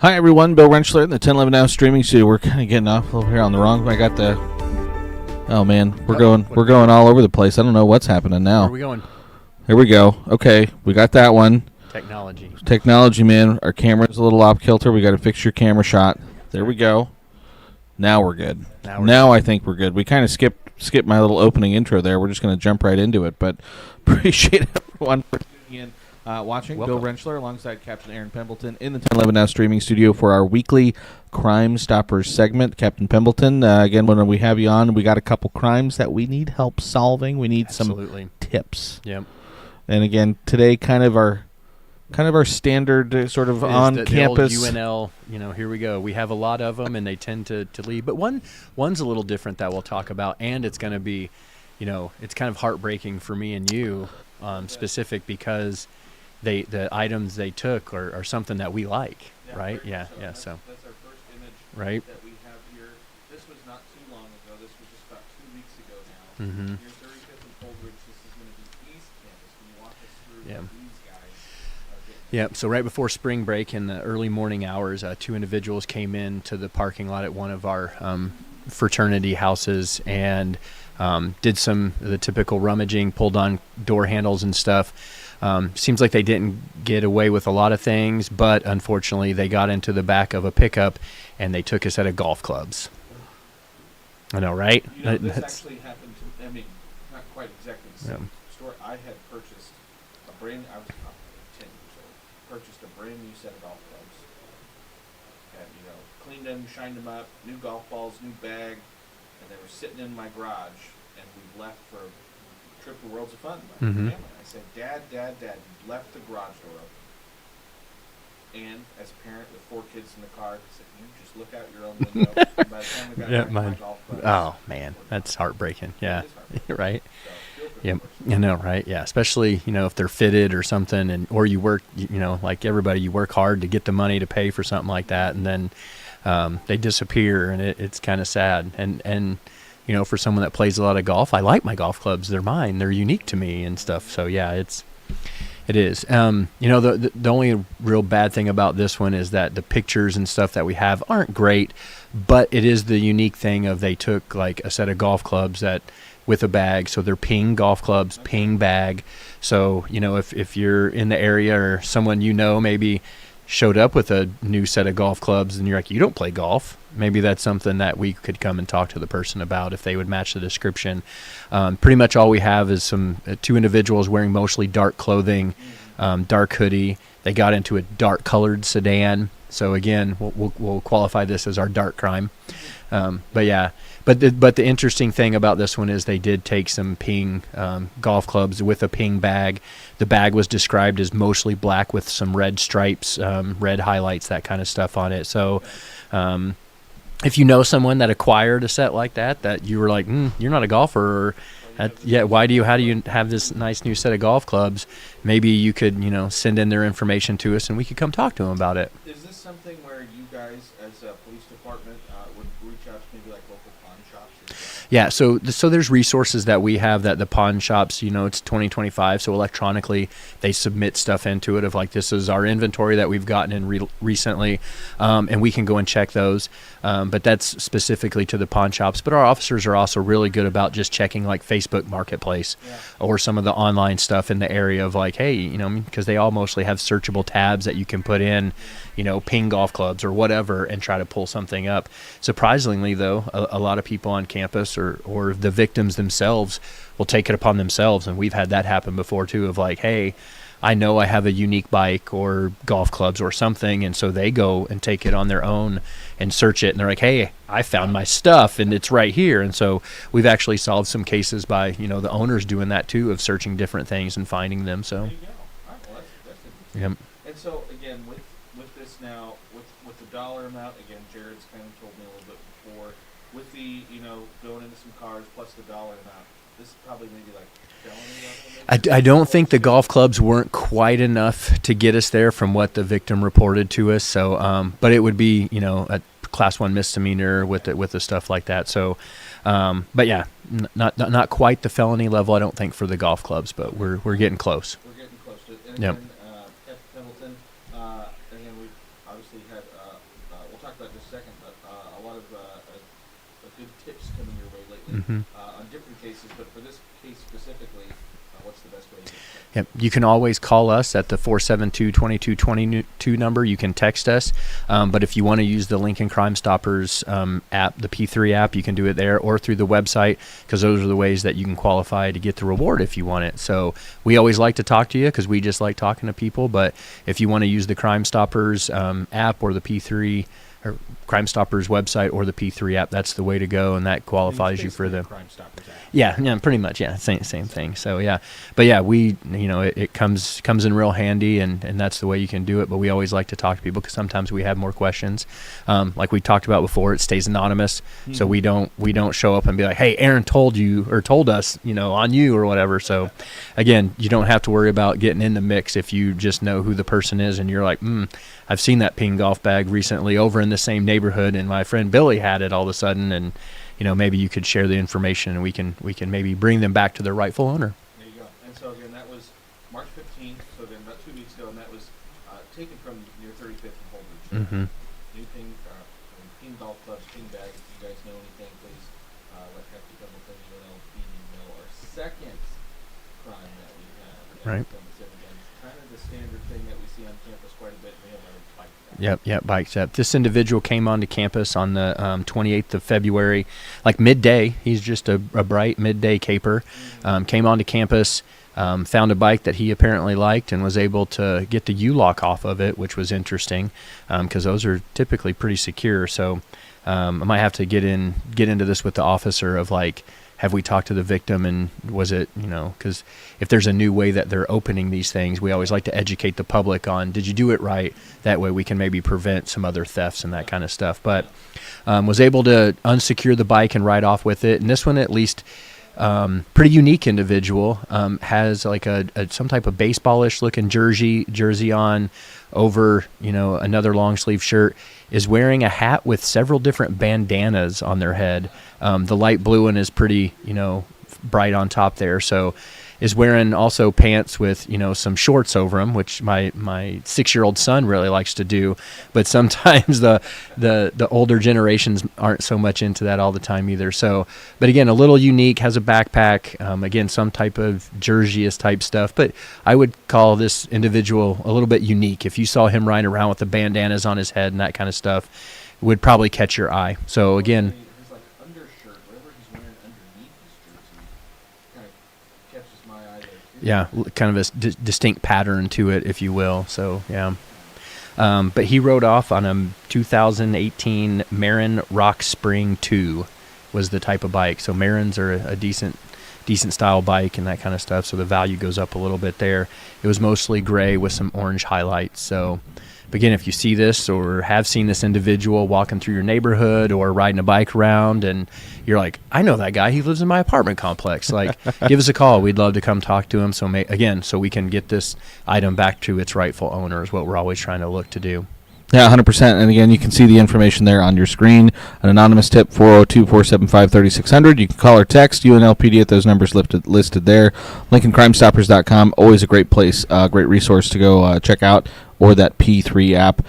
Hi everyone, Bill Rentschler in the 1011 Now streaming studio. We're kind of getting off over here on the wrong. I got the. Oh man, we're going all over the place. I don't know what's happening now. Where are we going? Here we go. Okay, we got that one. Technology, man. Our camera's a little off kilter. We got to fix your camera shot. There we go. Now we're good. Now I think we're good. We kind of skipped my little opening intro there. We're just going to jump right into it. But appreciate everyone for tuning in. Watching. Welcome. Bill Rentschler alongside Captain Aaron Pembleton in the 1011 Now streaming studio for our weekly Crime Stoppers segment. Captain Pembleton, again, when we have you on, we got a couple crimes that we need help solving. We need some tips. Yep. And again, today kind of our standard sort of on campus. The old UNL, here we go. We have a lot of them, and they tend to leave. But one's a little different that we'll talk about, and it's going to be, it's kind of heartbreaking for me and you, specific because the items they took are something that we like, right? Yeah. So that's our first image, right? that we have here. This was not too long ago. This was just about 2 weeks ago now. Mm-hmm. Your 35th and Coldridge. This is going to be East Campus. Can you walk us through what these guys are getting? Yeah, so right before spring break in the early morning hours, two individuals came in to the parking lot at one of our fraternity houses and did some of the typical rummaging, pulled on door handles and stuff. Seems like they didn't get away with a lot of things, but unfortunately they got into the back of a pickup and they took a set of golf clubs. I know, right? This actually happened to me, not quite exactly the same story. I had purchased I was 10 years old, purchased a brand new set of golf clubs. Had, cleaned them, shined them up, new golf balls, new bag, and they were sitting in my garage, and we left for a trip to Worlds of Fun with my family. I said, Dad, you left the garage door open. And as a parent with 4 kids in the car, I said, you just look out your own window. And by the time we got back to my golf clubs, oh man, that's heartbreaking. Yeah, right. So, Yep, I know, right? Yeah, especially if they're fitted or something, or you work, like everybody, you work hard to get the money to pay for something like that, and then they disappear, and it's kind of sad. And for someone that plays a lot of golf, I like my golf clubs. They're mine. They're unique to me and stuff. So yeah, it is. The only real bad thing about this one is that the pictures and stuff that we have aren't great, but it is the unique thing of they took like a set of golf clubs with a bag. So they're ping golf clubs, ping bag. So, if you're in the area or someone maybe showed up with a new set of golf clubs and you're like, you don't play golf, maybe that's something that we could come and talk to the person about if they would match the description. Pretty much all we have is some 2 individuals wearing mostly dark clothing, dark hoodie. They got into a dark colored sedan. So again, we'll qualify this as our dark crime. But the interesting thing about this one is they did take some ping golf clubs with a ping bag. The bag was described as mostly black with some red stripes, red highlights, that kind of stuff on it. So if you know someone that acquired a set like that you were like, you're not a golfer, or how do you have this nice new set of golf clubs? Maybe you could, send in their information to us and we could come talk to them about it. Is this something where you guys, as a police department, would reach out to maybe like local pawn shops as well? Yeah, so there's resources that we have that the pawn shops, it's 2025, so electronically they submit stuff into it of like, this is our inventory that we've gotten in recently, and we can go and check those. But that's specifically to the pawn shops. But our officers are also really good about just checking like Facebook Marketplace or some of the online stuff in the area of like, hey, because they all mostly have searchable tabs that you can put in, ping golf clubs or whatever and try to pull something up. Surprisingly, though, a lot of people on campus or the victims themselves will take it upon themselves. And we've had that happen before, too, of like, hey, I know I have a unique bike or golf clubs or something, and so they go and take it on their own and search it, and they're like, hey, I found my stuff, and it's right here. And so we've actually solved some cases by, the owners doing that, too, of searching different things and finding them. So. There you go. All right, well, that's interesting. Yep. And so, again, with this now, with the dollar amount, again, Jared's kind of told me a little bit before, with the, going into some cars plus the dollar amount, this is probably maybe like felony level? I don't think the golf clubs weren't quite enough to get us there from what the victim reported to us. So, but it would be, a class 1 misdemeanor with the stuff like that. So, but yeah, not quite the felony level, I don't think, for the golf clubs, but we're getting close. We're getting close to it. And yep. Captain Pembleton, again, we've obviously had tips coming your way lately Mm-hmm. On different cases, but for this case specifically, what's the best way to get in touch? Yep. You can always call us at the 472-2222 number. You can text us. But if you want to use the Lincoln Crime Stoppers app, the P3 app, you can do it there or through the website, because those are the ways that you can qualify to get the reward if you want it. So we always like to talk to you because we just like talking to people. But if you want to use the Crime Stoppers app or the P3 or Crime Stoppers website or the P3 app, that's the way to go, and that qualifies you for the Crime Stoppers app. Yeah, pretty much. Yeah, same thing. So yeah, but yeah, we it comes in real handy, and that's the way you can do it. But we always like to talk to people because sometimes we have more questions. Like we talked about before, it stays anonymous, so we don't show up and be like, hey, Aaron told you or told us, on you or whatever. So again, you don't have to worry about getting in the mix if you just know who the person is and you're like, I've seen that ping golf bag recently over in the same neighborhood, and my friend Billy had it all of a sudden, and maybe you could share the information, and we can maybe bring them back to their rightful owner. There you go. And so again, that was March 15th, so then about 2 weeks ago, and that was taken from your 35th and Holdridge. Mm-hmm. New ping golf clubs, ping bags. If you guys know anything, please let Captain Pembleton, UNLPD know. Our second crime that we have. Right. Kind of the standard thing that we see on campus quite a bit. We have our bike theft. Yep, bike theft. This individual came onto campus on the 28th of February, like midday. He's just a bright midday caper. Came onto campus, found a bike that he apparently liked, and was able to get the U-lock off of it, which was interesting because those are typically pretty secure. So I might have to get into this with the officer of like, have we talked to the victim, and was it, because if there's a new way that they're opening these things, we always like to educate the public on, did you do it right? That way we can maybe prevent some other thefts and that kind of stuff. But was able to unsecure the bike and ride off with it. And this one, at least, pretty unique individual, has like some type of baseball-ish looking jersey on over, another long sleeve shirt, is wearing a hat with several different bandanas on their head. The light blue one is pretty, bright on top there. So is wearing also pants with, some shorts over them, which my 6-year-old son really likes to do. But sometimes the older generations aren't so much into that all the time either. So, but again, a little unique, has a backpack, again, some type of jersey-ish type stuff. But I would call this individual a little bit unique. If you saw him riding around with the bandanas on his head and that kind of stuff, it would probably catch your eye. So again, His like undershirt, whatever he's wearing underneath his jersey, kind of catches my eye there too. yeah, kind of a distinct pattern to it, if you will. So, yeah. But he rode off on a 2018 Marin Rock Spring 2 was the type of bike. So Marins are a decent style bike and that kind of stuff. So the value goes up a little bit there. It was mostly gray with some orange highlights. So, but again, if you see this or have seen this individual walking through your neighborhood or riding a bike around and you're like, I know that guy, he lives in my apartment complex, like, give us a call. We'd love to come talk to him. So so we can get this item back to its rightful owner is what we're always trying to look to do. Yeah, 100%. And again, you can see the information there on your screen. An anonymous tip, 402-475-3600. You can call or text UNLPD at those numbers listed there. LincolnCrimeStoppers.com, always a great place, great resource to go check out, or that P3 app.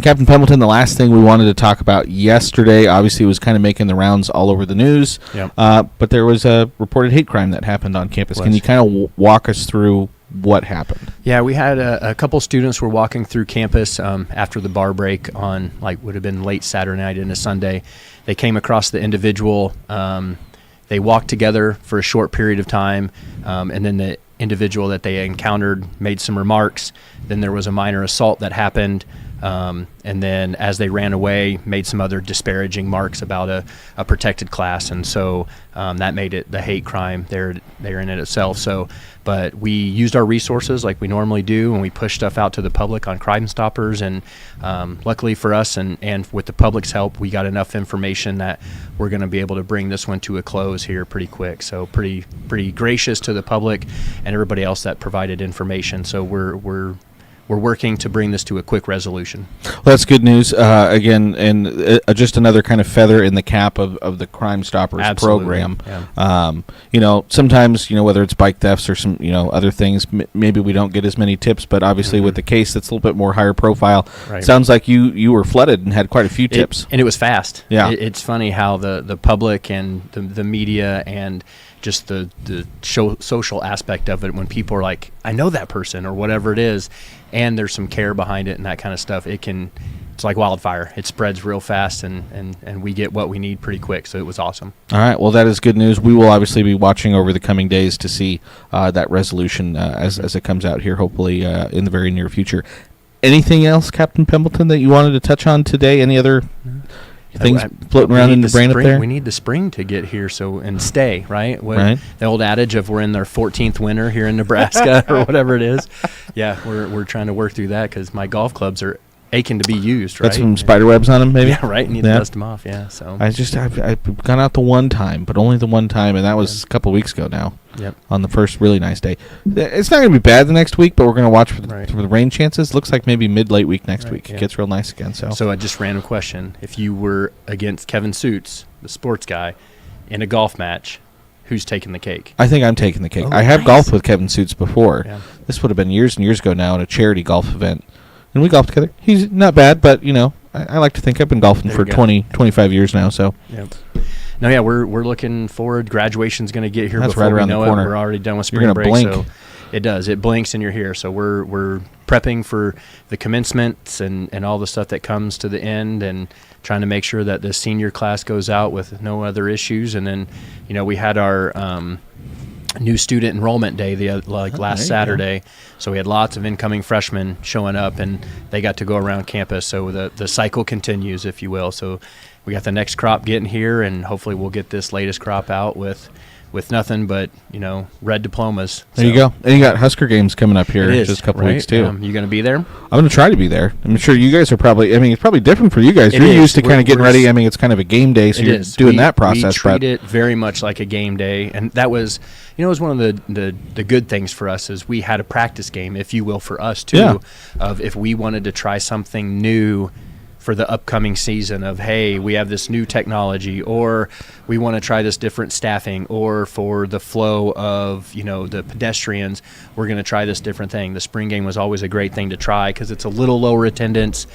Captain Pembleton, the last thing we wanted to talk about yesterday, obviously, was kind of making the rounds all over the news. Yep. But there was a reported hate crime that happened on campus. Can you kind of walk us through what happened? Yeah, we had a couple students were walking through campus after the bar break on, like, would have been late Saturday night into Sunday. They came across the individual. They walked together for a short period of time, and then the individual that they encountered made some remarks. Then there was a minor assault that happened. And then as they ran away, made some other disparaging marks about a protected class. And so that made it the hate crime there in it itself. So, but we used our resources like we normally do, and we pushed stuff out to the public on Crime Stoppers. And luckily for us and with the public's help, we got enough information that we're going to be able to bring this one to a close here pretty quick. So pretty gracious to the public and everybody else that provided information. So we're we're working to bring this to a quick resolution. Well, that's good news. Again, and just another kind of feather in the cap of the Crime Stoppers Absolutely. program. Yeah. Sometimes, whether it's bike thefts or some, other things, maybe we don't get as many tips, but obviously with the case that's a little bit more higher profile, Right. sounds like you were flooded and had quite a few tips. And it was fast. Yeah. It's funny how the public and the media and just the social aspect of it, when people are like, I know that person or whatever it is, and there's some care behind it and that kind of stuff, it's like wildfire. It spreads real fast, and we get what we need pretty quick. So it was awesome. All right. Well, that is good news. We will obviously be watching over the coming days to see that resolution as it comes out here, hopefully in the very near future. Anything else, Captain Pembleton, that you wanted to touch on today? Any other things floating around in the brain up there? We need the spring to get here and stay, right? Right. The old adage of we're in their 14th winter here in Nebraska or whatever it is. Yeah, we're trying to work through that because my golf clubs are aching to be used, right? Got some spider webs on them, maybe? Yeah, right. Need to dust them off, yeah. So I've gone out the one time, but only the one time, and that was a couple weeks ago now. Yep. On the first really nice day. It's not going to be bad the next week, but we're going to watch for the rain chances. Looks like maybe late week next week. Yeah. It gets real nice again. So a just random question. If you were against Kevin Suits, the sports guy, in a golf match, who's taking the cake? I think I'm taking the cake. Oh, I have nice. golfed with Kevin Suits before. Yeah. This would have been years and years ago now at a charity golf event. And we golfed together. He's not bad, but, I like to think I've been golfing for 20, 25 years now. So. Yep. No, yeah, we're looking forward. Graduation's going to get here That's before right we around know the corner. it. We're already done with You're spring gonna break, blink. so it does. It blinks and you're here. So we're prepping for the commencements and all the stuff that comes to the end, and trying to make sure that the senior class goes out with no other issues. And then, we had our new student enrollment day last Saturday. So we had lots of incoming freshmen showing up, and they got to go around campus. So the cycle continues, if you will. So we got the next crop getting here, and hopefully we'll get this latest crop out with nothing but, red diplomas. There you go. And you got Husker games coming up here in just a couple weeks, too. You going to be there? I'm going to try to be there. I'm sure you guys are probably, it's probably different for you guys. You're used to kind of getting ready. It's kind of a game day, so you're doing that process. We treat it very much like a game day, and that was, it was one of the good things for us is we had a practice game, if you will, for us, too, of if we wanted to try something new for the upcoming season of, hey, we have this new technology, or we want to try this different staffing, or for the flow of, the pedestrians, we're going to try this different thing. The spring game was always a great thing to try because it's a little lower attendance.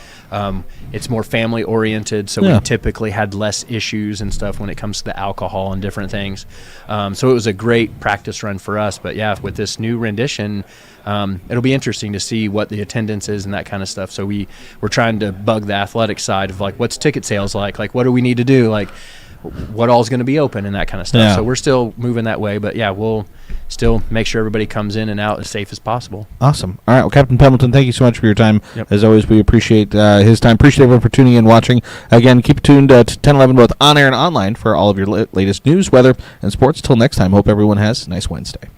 It's more family oriented, so we typically had less issues and stuff when it comes to the alcohol and different things. So it was a great practice run for us. But yeah, with this new rendition, it'll be interesting to see what the attendance is and that kind of stuff. So we're trying to bug the athletic side of what's ticket sales like what do we need to do, what all's going to be open and that kind of stuff. Yeah. So we're still moving that way, but yeah, we'll still make sure everybody comes in and out as safe as possible. Awesome. All right. Well, Captain Pembleton, thank you so much for your time. Yep. As always, we appreciate his time. Appreciate everyone for tuning in and watching. Again, keep tuned to 1011 both on air and online for all of your latest news, weather, and sports. Till next time, hope everyone has a nice Wednesday.